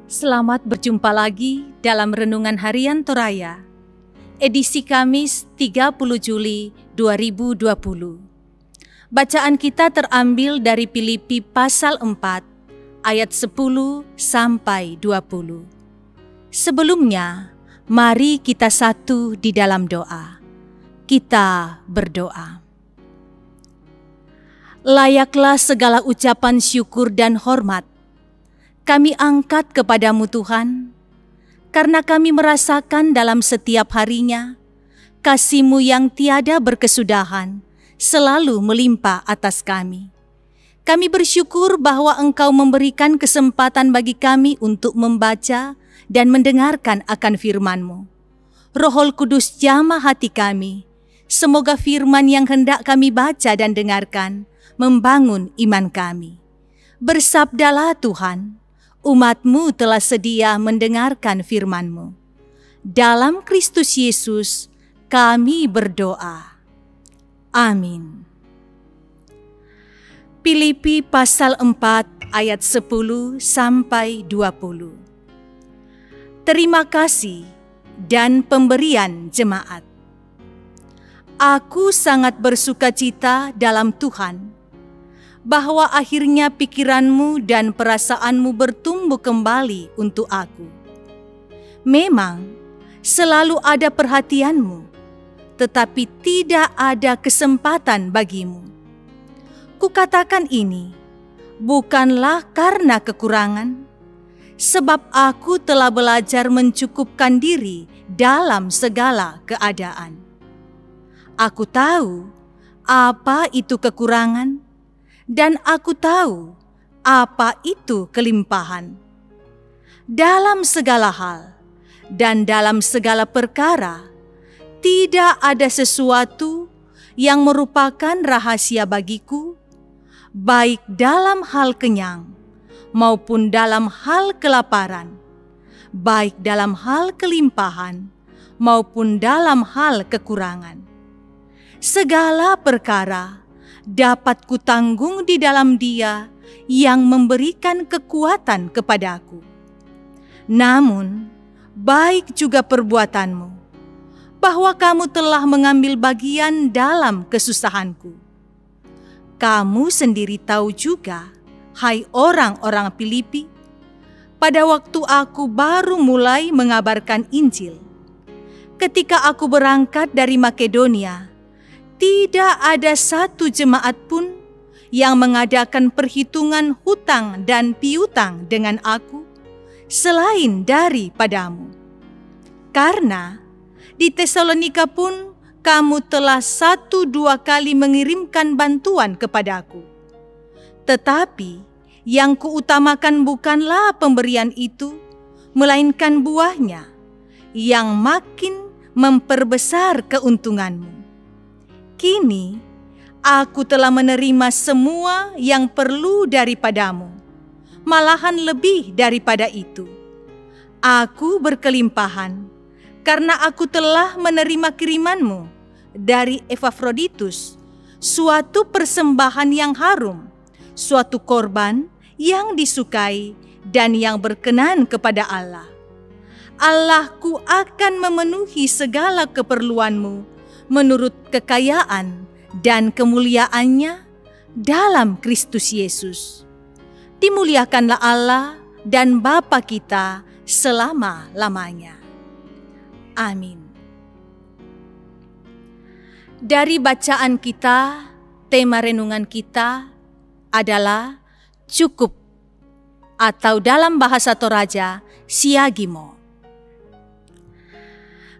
Selamat berjumpa lagi dalam Renungan Harian Toraya, edisi Kamis 30 Juli 2020. Bacaan kita terambil dari Filipi pasal 4, ayat 10 sampai 20. Sebelumnya, mari kita satu di dalam doa. Kita berdoa. Layaklah segala ucapan syukur dan hormat kami angkat kepadamu Tuhan, karena kami merasakan dalam setiap harinya kasih-Mu yang tiada berkesudahan selalu melimpah atas kami. Kami bersyukur bahwa Engkau memberikan kesempatan bagi kami untuk membaca dan mendengarkan akan firman-Mu. Roh Kudus jamah hati kami, semoga firman yang hendak kami baca dan dengarkan membangun iman kami. Bersabdalah Tuhan, umat-Mu telah sedia mendengarkan firman-Mu. Dalam Kristus Yesus kami berdoa. Amin. Filipi pasal 4 ayat 10 sampai 20. Terima kasih dan pemberian jemaat. Aku sangat bersukacita dalam Tuhan, bahwa akhirnya pikiranmu dan perasaanmu bertumbuh kembali untuk aku. Memang selalu ada perhatianmu, tetapi tidak ada kesempatan bagimu. Kukatakan ini bukanlah karena kekurangan, sebab aku telah belajar mencukupkan diri dalam segala keadaan. Aku tahu apa itu kekurangan, dan aku tahu apa itu kelimpahan. Dalam segala hal dan dalam segala perkara, tidak ada sesuatu yang merupakan rahasia bagiku, baik dalam hal kenyang maupun dalam hal kelaparan, baik dalam hal kelimpahan maupun dalam hal kekurangan. Segala perkara dapat kutanggung di dalam Dia yang memberikan kekuatan kepadaku. Namun, baik juga perbuatanmu, bahwa kamu telah mengambil bagian dalam kesusahanku. Kamu sendiri tahu juga, hai orang-orang Filipi, pada waktu aku baru mulai mengabarkan Injil, ketika aku berangkat dari Makedonia, tidak ada satu jemaat pun yang mengadakan perhitungan hutang dan piutang dengan aku selain daripadamu. Karena di Tesalonika pun kamu telah 1-2 kali mengirimkan bantuan kepadaku. Tetapi yang kuutamakan bukanlah pemberian itu, melainkan buahnya yang makin memperbesar keuntunganmu. Kini, aku telah menerima semua yang perlu daripadamu, malahan lebih daripada itu. Aku berkelimpahan, karena aku telah menerima kirimanmu dari Epafroditus, suatu persembahan yang harum, suatu korban yang disukai dan yang berkenan kepada Allah. Allahku akan memenuhi segala keperluanmu menurut kekayaan dan kemuliaannya dalam Kristus Yesus. Dimuliakanlah Allah dan Bapa kita selama-lamanya. Amin. Dari bacaan kita, tema renungan kita adalah cukup, atau dalam bahasa Toraja, siagimo.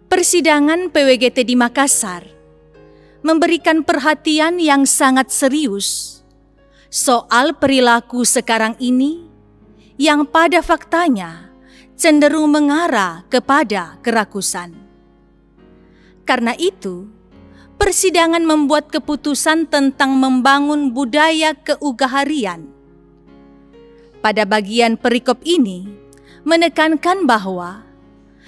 Persidangan PWGT di Makassar memberikan perhatian yang sangat serius soal perilaku sekarang ini yang pada faktanya cenderung mengarah kepada kerakusan. Karena itu, persidangan membuat keputusan tentang membangun budaya keugaharian. Pada bagian perikop ini menekankan bahwa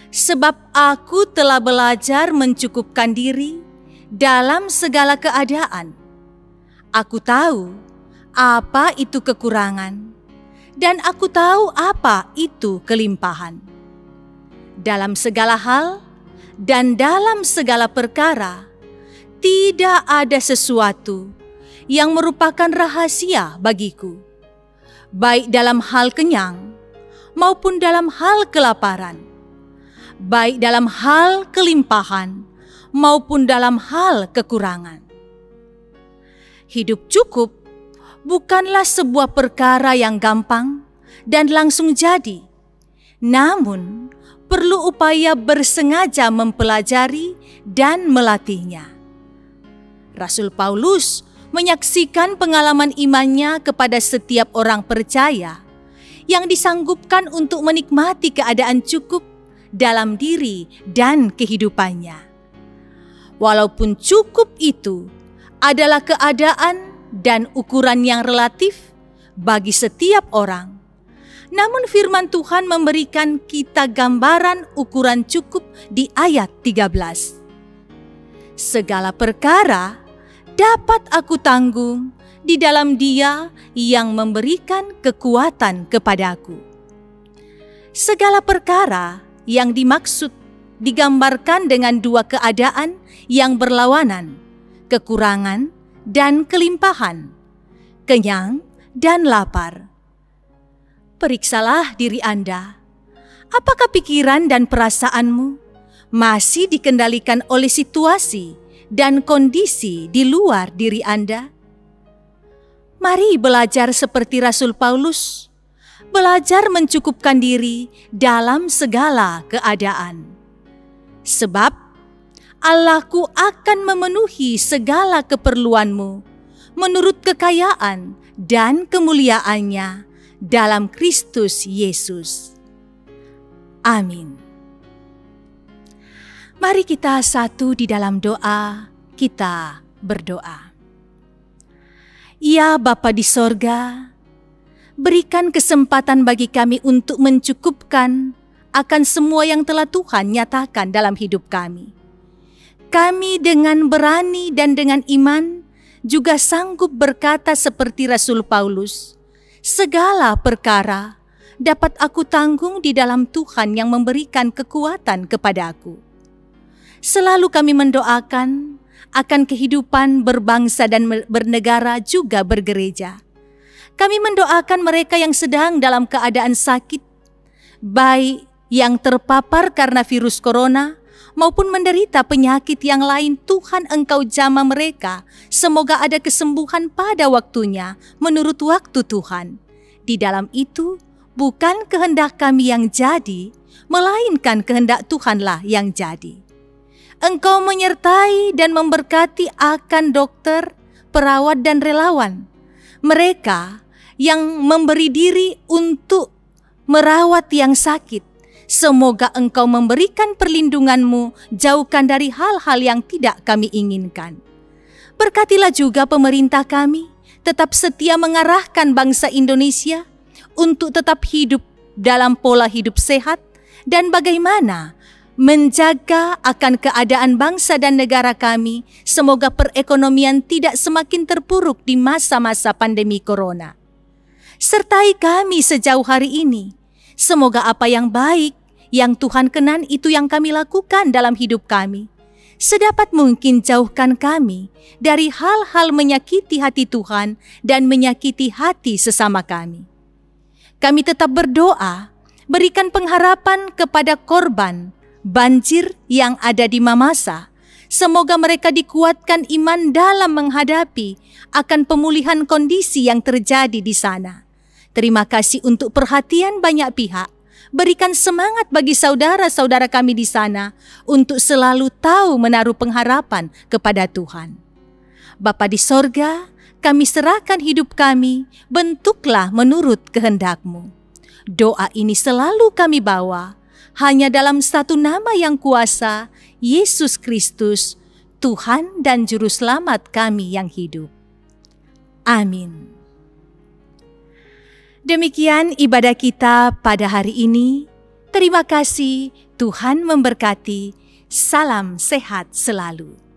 sebab aku telah belajar mencukupkan diri dalam segala keadaan. Aku tahu apa itu kekurangan, dan aku tahu apa itu kelimpahan. Dalam segala hal dan dalam segala perkara, tidak ada sesuatu yang merupakan rahasia bagiku, baik dalam hal kenyang maupun dalam hal kelaparan, baik dalam hal kelimpahan maupun dalam hal kekurangan. Hidup cukup bukanlah sebuah perkara yang gampang dan langsung jadi, namun perlu upaya bersengaja mempelajari dan melatihnya. Rasul Paulus menyaksikan pengalaman imannya kepada setiap orang percaya yang disanggupkan untuk menikmati keadaan cukup dalam diri dan kehidupannya. Walaupun cukup itu adalah keadaan dan ukuran yang relatif bagi setiap orang, namun firman Tuhan memberikan kita gambaran ukuran cukup di ayat 13. Segala perkara dapat aku tanggung di dalam Dia yang memberikan kekuatan kepadaku. Segala perkara yang dimaksud digambarkan dengan dua keadaan yang berlawanan, kekurangan dan kelimpahan, kenyang dan lapar. Periksalah diri Anda. Apakah pikiran dan perasaanmu masih dikendalikan oleh situasi dan kondisi di luar diri Anda? Mari belajar seperti Rasul Paulus, belajar mencukupkan diri dalam segala keadaan. Sebab Allahku akan memenuhi segala keperluanmu menurut kekayaan dan kemuliaannya dalam Kristus Yesus. Amin. Mari kita satu di dalam doa, kita berdoa. Ya Bapa di sorga, berikan kesempatan bagi kami untuk mencukupkan akan semua yang telah Tuhan nyatakan dalam hidup kami. Kami dengan berani dan dengan iman juga sanggup berkata seperti Rasul Paulus, segala perkara dapat aku tanggung di dalam Tuhan yang memberikan kekuatan kepadaku. Selalu kami mendoakan akan kehidupan berbangsa dan bernegara juga bergereja. Kami mendoakan mereka yang sedang dalam keadaan sakit, baik yang terpapar karena virus corona, maupun menderita penyakit yang lain. Tuhan Engkau jamah mereka, semoga ada kesembuhan pada waktunya menurut waktu Tuhan. Di dalam itu bukan kehendak kami yang jadi, melainkan kehendak Tuhanlah yang jadi. Engkau menyertai dan memberkati akan dokter, perawat dan relawan, mereka yang memberi diri untuk merawat yang sakit. Semoga Engkau memberikan perlindungan-Mu, jauhkan dari hal-hal yang tidak kami inginkan. Berkatilah juga pemerintah kami, tetap setia mengarahkan bangsa Indonesia untuk tetap hidup dalam pola hidup sehat dan bagaimana menjaga akan keadaan bangsa dan negara kami. Semoga perekonomian tidak semakin terpuruk di masa-masa pandemi corona. Sertai kami sejauh hari ini. Semoga apa yang baik, yang Tuhan kenan itu yang kami lakukan dalam hidup kami. Sedapat mungkin jauhkan kami dari hal-hal menyakiti hati Tuhan dan menyakiti hati sesama kami. Kami tetap berdoa, berikan pengharapan kepada korban banjir yang ada di Mamasa. Semoga mereka dikuatkan iman dalam menghadapi akan pemulihan kondisi yang terjadi di sana. Terima kasih untuk perhatian banyak pihak. Berikan semangat bagi saudara-saudara kami di sana untuk selalu tahu menaruh pengharapan kepada Tuhan. Bapa di sorga, kami serahkan hidup kami, bentuklah menurut kehendak-Mu. Doa ini selalu kami bawa hanya dalam satu nama yang kuasa, Yesus Kristus, Tuhan dan Juru Selamat kami yang hidup. Amin. Demikian ibadah kita pada hari ini. Terima kasih, Tuhan memberkati. Salam sehat selalu.